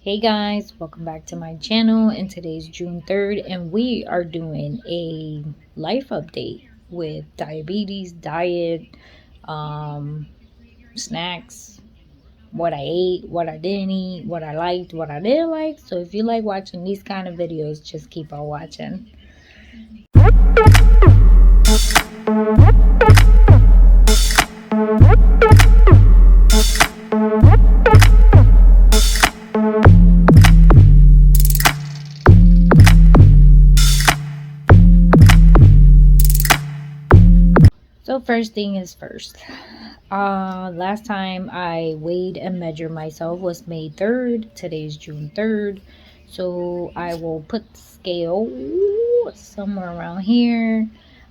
Hey guys, welcome back to my channel, and today's June 3rd and we are doing a life update with diabetes, diet, snacks, what I ate, what I didn't eat, what I liked, what I didn't like. So if you like watching these kind of videos, just keep on watching. So first thing is first. Last time I weighed and measured myself was May 3rd. Today's June 3rd. So I will put the scale somewhere around here.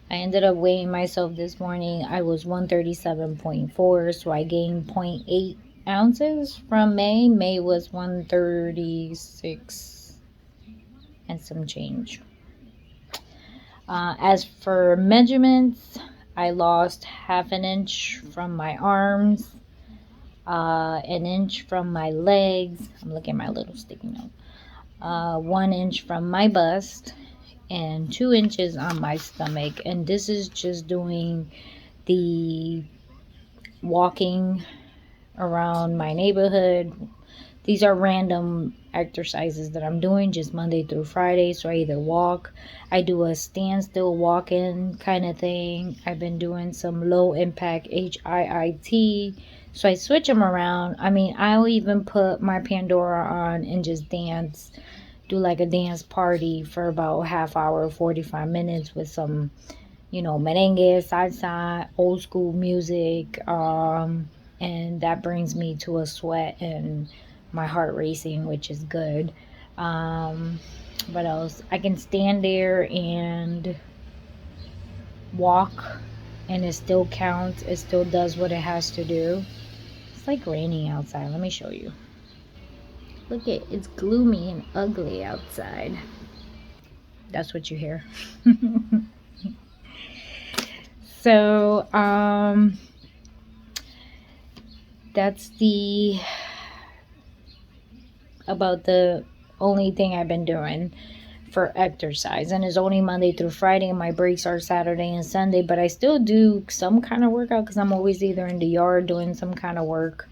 I ended up weighing myself this morning. I was 137.4, so I gained 0.8 ounces from May. May was 136 and some change. As for measurements, I lost half an inch from my arms, an inch from my legs. I'm looking at my little sticky note. 1 inch from my bust, and 2 inches on my stomach. And this is just doing the walking around my neighborhood. These are random exercises that I'm doing just Monday through Friday. So I either walk, I do a standstill walking kind of thing. I've been doing some low impact HIIT. So I switch them around. I mean, I'll even put my Pandora on and just dance, do like a dance party for about half hour, 45 minutes with some, merengue, salsa, old school music. And that brings me to a sweat and my heart racing, which is good. What else? I can stand there and walk and it still counts. It still does what it has to do. It's like raining outside. Let me show you. Look, it's gloomy and ugly outside. That's what you hear. So that's about the only thing I've been doing for exercise, and it's only Monday through Friday, and my breaks are Saturday and Sunday. But I still do some kind of workout because I'm always either in the yard doing some kind of work,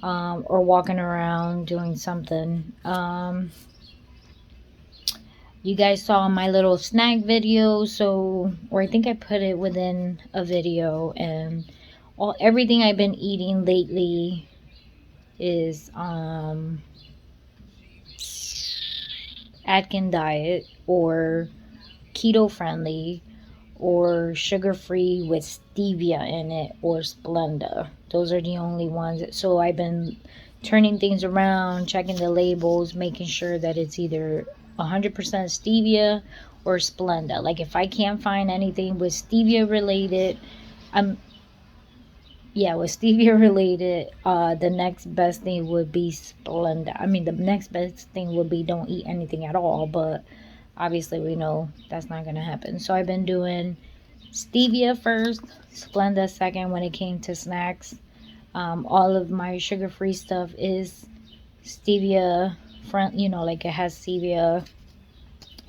or walking around doing something. You guys saw my little snack video, or I think I put it within a video, and everything I've been eating lately is Atkins diet or keto friendly or sugar free with stevia in it or Splenda. Those are the only ones. So I've been turning things around, checking the labels, making sure that it's either 100% stevia or Splenda. Like if I can't find anything with stevia related, with stevia related, the next best thing would be Splenda. I mean, the next best thing would be don't eat anything at all, but obviously we know that's not going to happen. So I've been doing stevia first, Splenda second when it came to snacks. All of my sugar-free stuff is stevia front, like it has stevia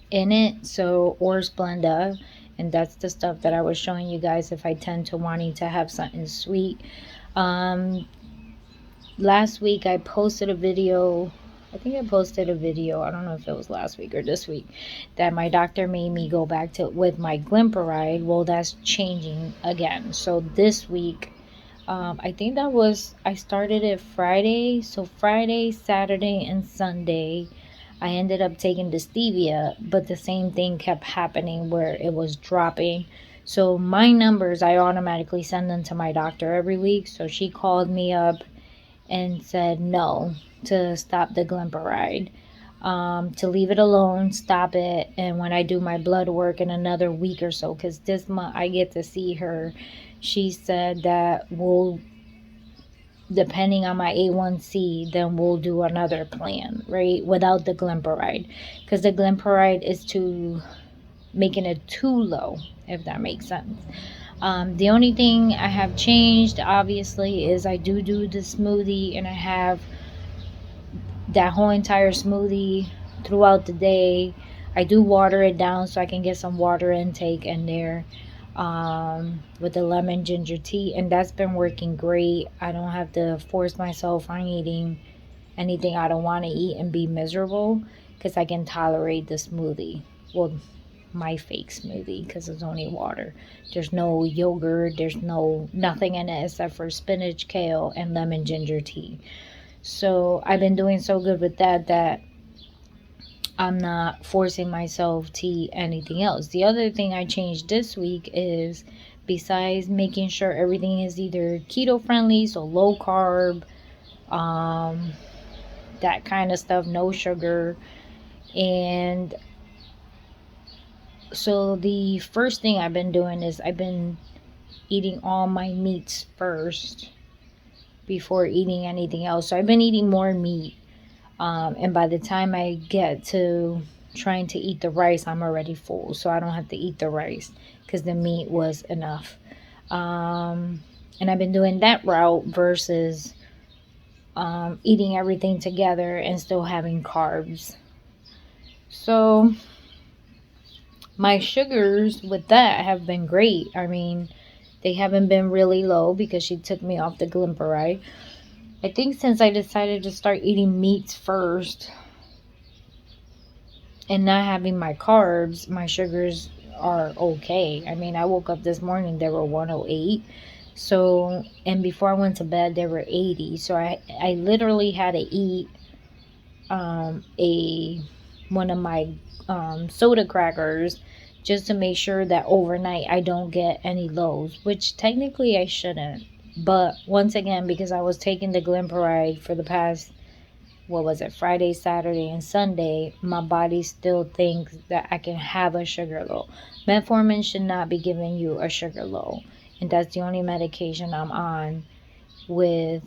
in it, so, or Splenda. And that's the stuff that I was showing you guys if I tend to wanting to have something sweet. Last week I posted a video. I think I posted a video, I don't know if it was last week or this week, that my doctor made me go back to with my glimepiride. Well, that's changing again. So this week, I think I started it Friday. So Friday, Saturday, and Sunday, I ended up taking the stevia, but the same thing kept happening where it was dropping. So my numbers, I automatically send them to my doctor every week. So she called me up and said no, to stop the glimepiride, to leave it alone, stop it. And when I do my blood work in another week or so, because this month I get to see her, she said that depending on my A1C, then we'll do another plan, right, without the glimepiride, because the glimepiride is making it too low, if that makes sense. The only thing I have changed, obviously, is I do the smoothie, and I have that whole entire smoothie throughout the day. I do water it down so I can get some water intake in there, with the lemon ginger tea, and that's been working great. I don't have to force myself on eating anything I don't want to eat and be miserable because I can tolerate the smoothie. Well, my fake smoothie, because it's only water. There's no yogurt, there's nothing in it except for spinach, kale, and lemon ginger tea. So I've been doing so good with that I'm not forcing myself to eat anything else. The other thing I changed this week is, besides making sure everything is either keto friendly, so low carb, um, that kind of stuff, no sugar. And so the first thing I've been doing is I've been eating all my meats first before eating anything else. So I've been eating more meat. And by the time I get to trying to eat the rice, I'm already full. So I don't have to eat the rice because the meat was enough. And I've been doing that route versus eating everything together and still having carbs. So my sugars with that have been great. I mean, they haven't been really low because she took me off the glimepiride. I think since I decided to start eating meats first and not having my carbs, my sugars are okay. I mean, I woke up this morning, they were 108. So, and before I went to bed, they were 80. So I literally had to eat one of my soda crackers just to make sure that overnight I don't get any lows, which technically I shouldn't. But once again, because I was taking the glimepiride for the past, what was it, Friday, Saturday, and Sunday, my body still thinks that I can have a sugar low. Metformin should not be giving you a sugar low. And that's the only medication I'm on, with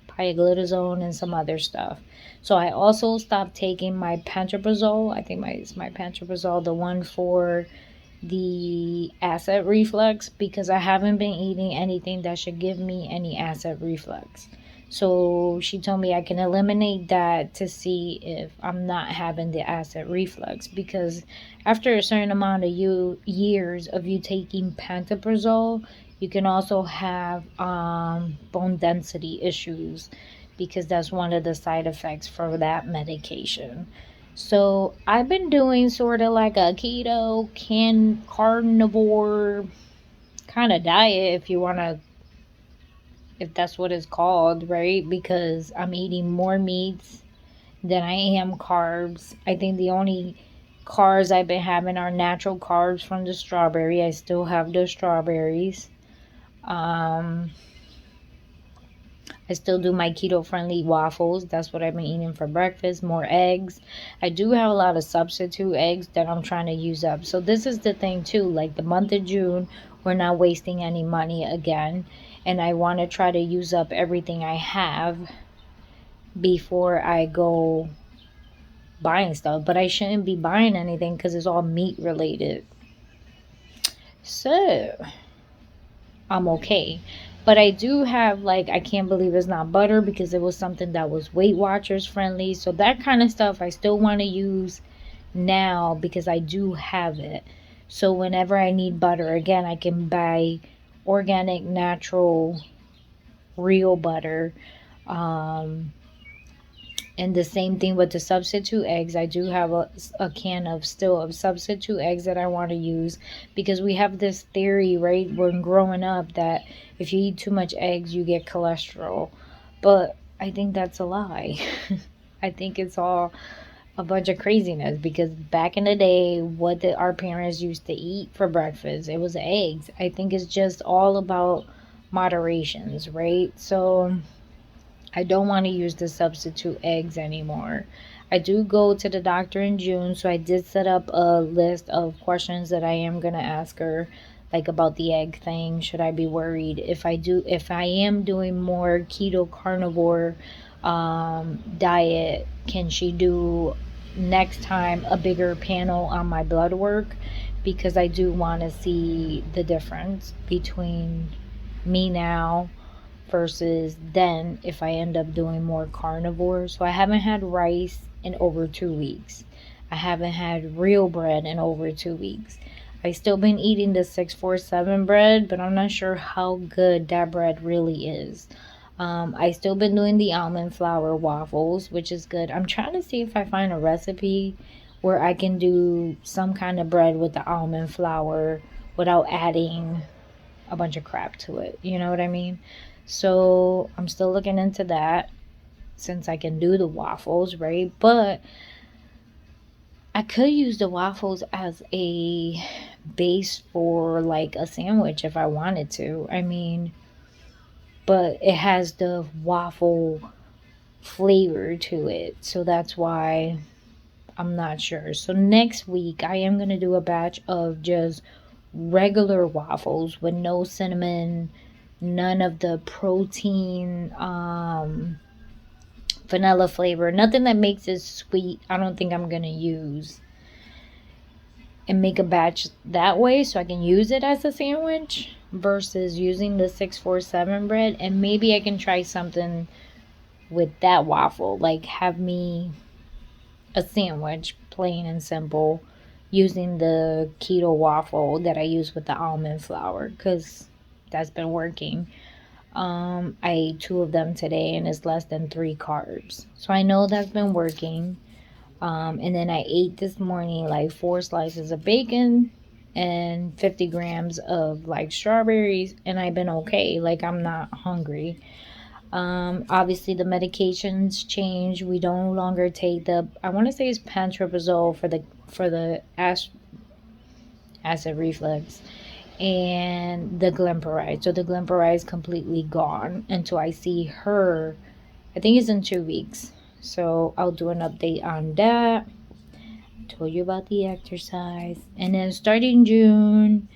pioglitazone and some other stuff. So I also stopped taking my pantoprazole. I think it's my pantoprazole, the one for the acid reflux, because I haven't been eating anything that should give me any acid reflux. So she told me I can eliminate that to see if I'm not having the acid reflux, because after a certain amount of years of you taking pantoprazole, you can also have bone density issues, because that's one of the side effects for that medication. So I've been doing sort of like a keto, carnivore kind of diet, if that's what it's called, right? Because I'm eating more meats than I am carbs. I think the only carbs I've been having are natural carbs from the strawberry. I still have the strawberries. I still do my keto friendly waffles. That's what I've been eating for breakfast. More eggs. I do have a lot of substitute eggs that I'm trying to use up. So this is the thing too. Like the month of June, we're not wasting any money again. And I want to try to use up everything I have before I go buying stuff. But I shouldn't be buying anything because it's all meat related. So I'm okay. But I do have, like, I can't believe it's not butter, because it was something that was Weight Watchers friendly. So that kind of stuff I still want to use now because I do have it. So whenever I need butter again, I can buy organic, natural, real butter. And the same thing with the substitute eggs. I do have a can of substitute eggs that I want to use, because we have this theory, right, when growing up, that if you eat too much eggs, you get cholesterol. But I think that's a lie. I think it's all a bunch of craziness, because back in the day, what did our parents used to eat for breakfast? It was eggs. I think it's just all about moderations, right? So I don't want to use the substitute eggs anymore. I do go to the doctor in June, so I did set up a list of questions that I am going to ask her, like about the egg thing. Should I be worried if I am doing more keto carnivore diet? Can she do next time a bigger panel on my blood work? Because I do want to see the difference between me now versus then if I end up doing more carnivore. So I haven't had rice in over 2 weeks. I haven't had real bread in over 2 weeks. I still been eating the 647 bread, but I'm not sure how good that bread really is. I still been doing the almond flour waffles, which is good. I'm trying to see if I find a recipe where I can do some kind of bread with the almond flour without adding a bunch of crap to it. You know what I mean? So I'm still looking into that since I can do the waffles, right? But I could use the waffles as a base for like a sandwich if I wanted to. I mean, but it has the waffle flavor to it. So that's why I'm not sure. So next week I am going to do a batch of just regular waffles with no cinnamon, none of the protein, vanilla flavor, nothing that makes it sweet. I don't think I'm going to use and make a batch that way so I can use it as a sandwich versus using the 647 bread. And maybe I can try something with that waffle, like have me a sandwich, plain and simple, using the keto waffle that I use with the almond flour because that's been working. I ate 2 of them today and it's less than 3 carbs. So I know that's been working. And then I ate this morning like 4 slices of bacon and 50 grams of like strawberries, and I've been okay. Like I'm not hungry. Obviously the medications change. We no longer take the, I want to say it's pantoprazole for the acid reflux, and the glimepiride. So the glimepiride is completely gone until I see her. I think it's in 2 weeks. So I'll do an update on that. Told you about the exercise. And then starting June,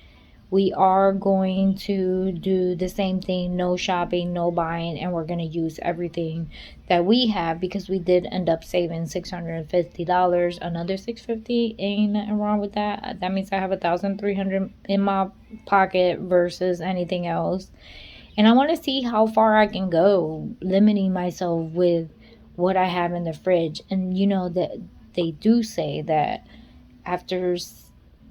we are going to do the same thing, no shopping, no buying, and we're going to use everything that we have because we did end up saving $650. Another $650, ain't nothing wrong with that. That means I have $1,300 in my pocket versus anything else. And I want to see how far I can go, limiting myself with what I have in the fridge. And you know that they do say that after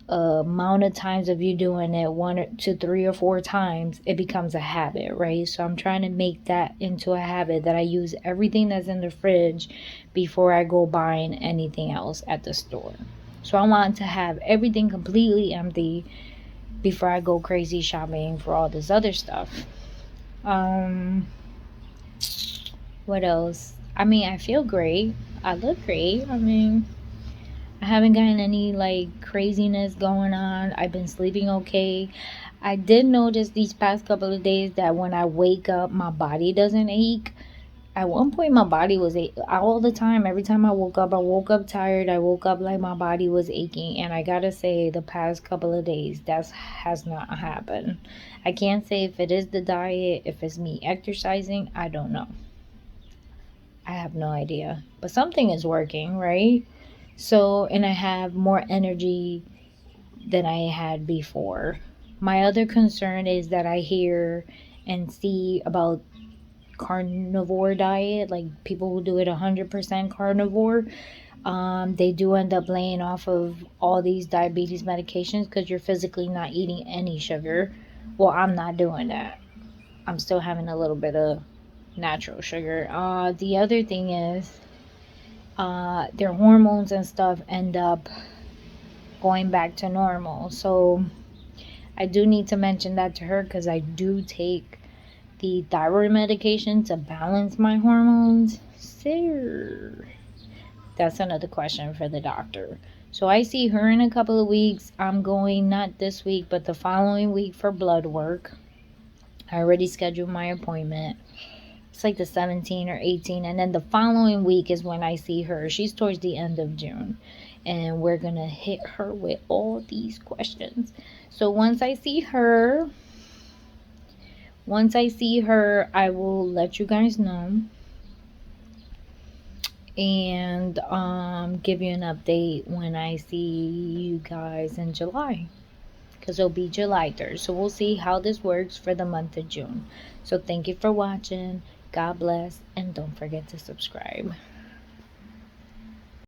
amount of times of you doing it 1 to 3 or 4 times, it becomes a habit, right? So I'm trying to make that into a habit that I use everything that's in the fridge before I go buying anything else at the store. So I want to have everything completely empty before I go crazy shopping for all this other stuff. What else? I mean, I feel great. I look great. I mean, I haven't gotten any like craziness going on. I've been sleeping okay. I did notice these past couple of days that when I wake up, my body doesn't ache. At one point, my body was all the time. Every time I woke up tired. I woke up like my body was aching. And I gotta say, the past couple of days, that has not happened. I can't say if it is the diet, if it's me exercising. I don't know. I have no idea. But something is working, right? So, and I have more energy than I had before. My other concern is that I hear and see about carnivore diet, like people who do it 100% carnivore. They do end up laying off of all these diabetes medications because you're physically not eating any sugar. Well, I'm not doing that. I'm still having a little bit of natural sugar. The other thing is their hormones and stuff end up going back to normal. So I do need to mention that to her because I do take the thyroid medication to balance my hormones. So that's another question for the doctor. So I see her in a couple of weeks. I'm going not this week, but the following week for blood work. I already scheduled my appointment. It's like the 17 or 18, and then the following week is when I see her. She's towards the end of June, and we're gonna hit her with all these questions. So once I see her, I will let you guys know and give you an update when I see you guys in July. because it'll be July 3rd. So we'll see how this works for the month of June. So thank you for watching. God bless, and don't forget to subscribe.